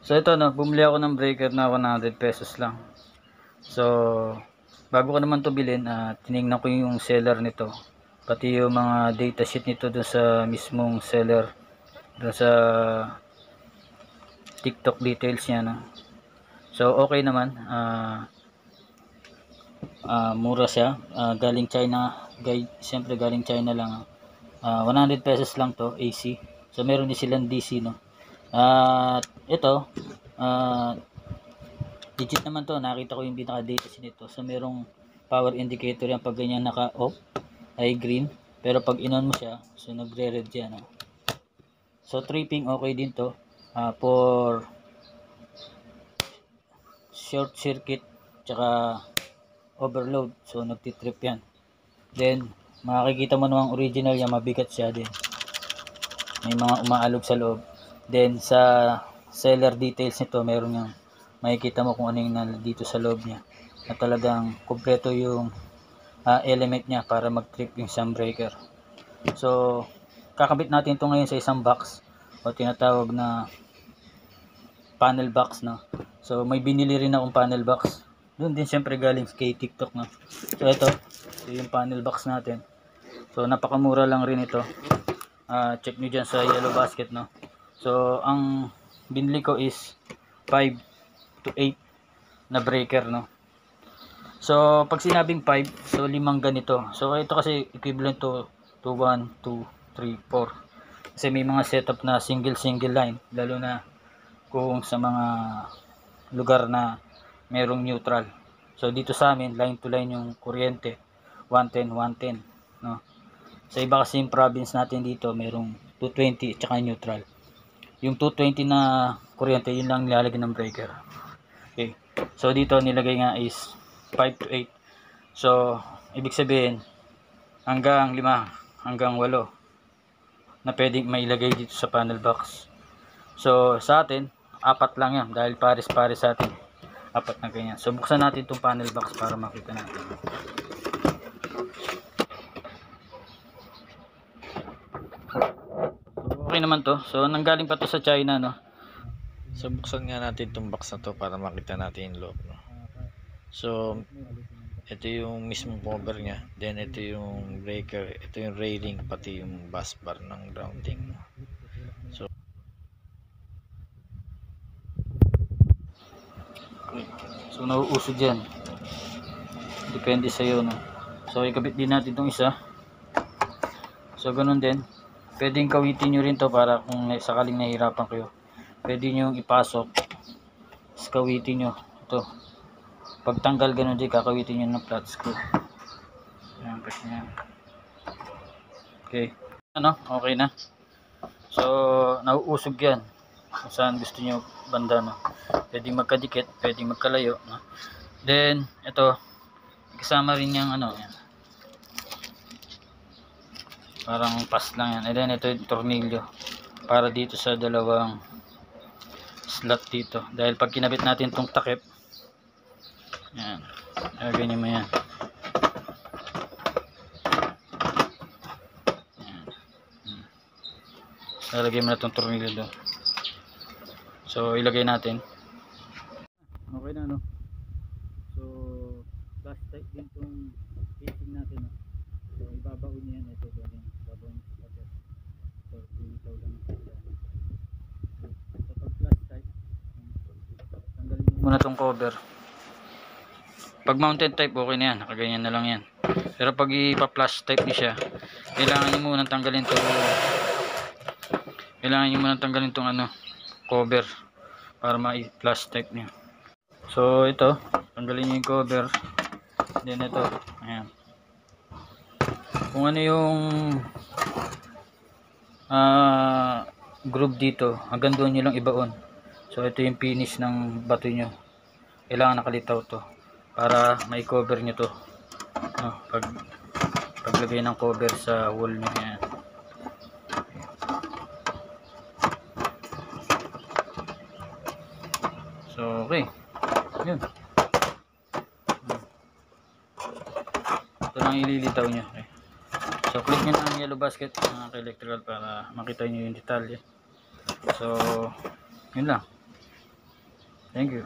So ito no, bumili ako ng breaker na 100 pesos lang. So bago ko naman to bilhin, tiningnan ko yung seller nito. Pati yung mga data sheet nito dun sa mismong seller, dun sa TikTok details niya no. So okay naman, mura siya, galing China, siyempre galing China lang. 100 pesos lang to AC. So meron din silang DC no. At ito, legit naman to, nakita ko yung pinaka data sheet nito. So merong power indicator yan pag ganyan naka off ay green, pero pag inon mo siya, so nagre-red yan no? So tripping okay din to, for short circuit tsaka overload, so nagtitrip yan. Then makikita mo namang original yan, mabigat siya din, may mga umaalog sa loob. Then sa seller details nito, meron yung makikita mo kung ano yung dito sa loob niya, na talagang kumpleto yung element niya para mag-trip yung sham breaker. So kakabit natin ito ngayon sa isang box o tinatawag na panel box no. So may binili rin akong panel box doon din, syempre galing kay TikTok no. So ito yung panel box natin. So napakamura lang rin ito. Check nyo dyan sa Yellow Basket no. So ang binili ko is 5 to 8 na breaker no. So pag sinabing 5, so 5 ganito. So ito kasi equivalent to 1, 2, 3, 4. Kasi may mga setup na single line, lalo na kung sa mga lugar na merong neutral. So dito sa amin line to line yung kuryente, 110 110 no. Sa iba kasi yung province natin dito merong 220 at saka neutral. Yung 220 na kuryente, yun lang nilalagay ng breaker. Okay. So dito nilagay nga is 5 to 8. So ibig sabihin hanggang 5 hanggang 8 na pwedeng mailagay dito sa panel box. So sa atin 4 lang yan dahil pares-pares sa atin, 4 na ganyan. So buksan natin itong panel box para makita natin. Okay naman to. So nanggaling pa to sa China no. So buksan nga natin itong box na to para makita natin yung loob no? So ito yung mismong cover nya, then ito yung breaker, ito yung railing, pati yung bus bar ng grounding. So nauusog yan, depende sa iyo no. So ikabit din natin itong isa. So ganun din, pwedeng kawitin nyo rin to para kung sakaling nahihirapan kayo, pwede nyo ipasok, kawitin nyo ito. Pagtanggal ganun din, kakawitin nyo ng flat screw. Ayan, yan. Okay, ano, okay na. So nauusog yan kung saan gusto nyo banda no. Pwedeng magkadikit, pwedeng magkalayo no? Then ito kasama rin yung ano yan, parang pass lang yan. And then ito yung tornilyo para dito sa dalawang slot dito, dahil pag kinabit natin itong takip yan, ganyan mo yan. Lalagay mo na itong tornilyo doon. So ilagay natin. Okay na no. So flash tight din itong casing natin no? So ibabaon niya yan, ito galing ibabaon sa pader. So bitaw lang siya. So pag flash tight, tanggalin niyo muna itong cover. Pag mounted type okay na yan, nakaganyan na lang yan. Pero pag ipa-flash type niyo siya, kailangan niyo muna tanggalin itong ano, cover para ma-flash type niyo. So ito, tanggalin niyo yung cover. Then ito, ayan. Kung ano yung groove dito, hanggang doon niyo lang ibaon. So ito yung finish ng bato niyo. Kailangan nakalitaw to para may cover nyo to no, paglagay ng cover sa wall nyo yan. So okay, yun, ito lang ililitaw nyo. Okay. So click nyo na ang Yellow Basket mga electrical para makita nyo yung detalye. So yun lang. Thank you.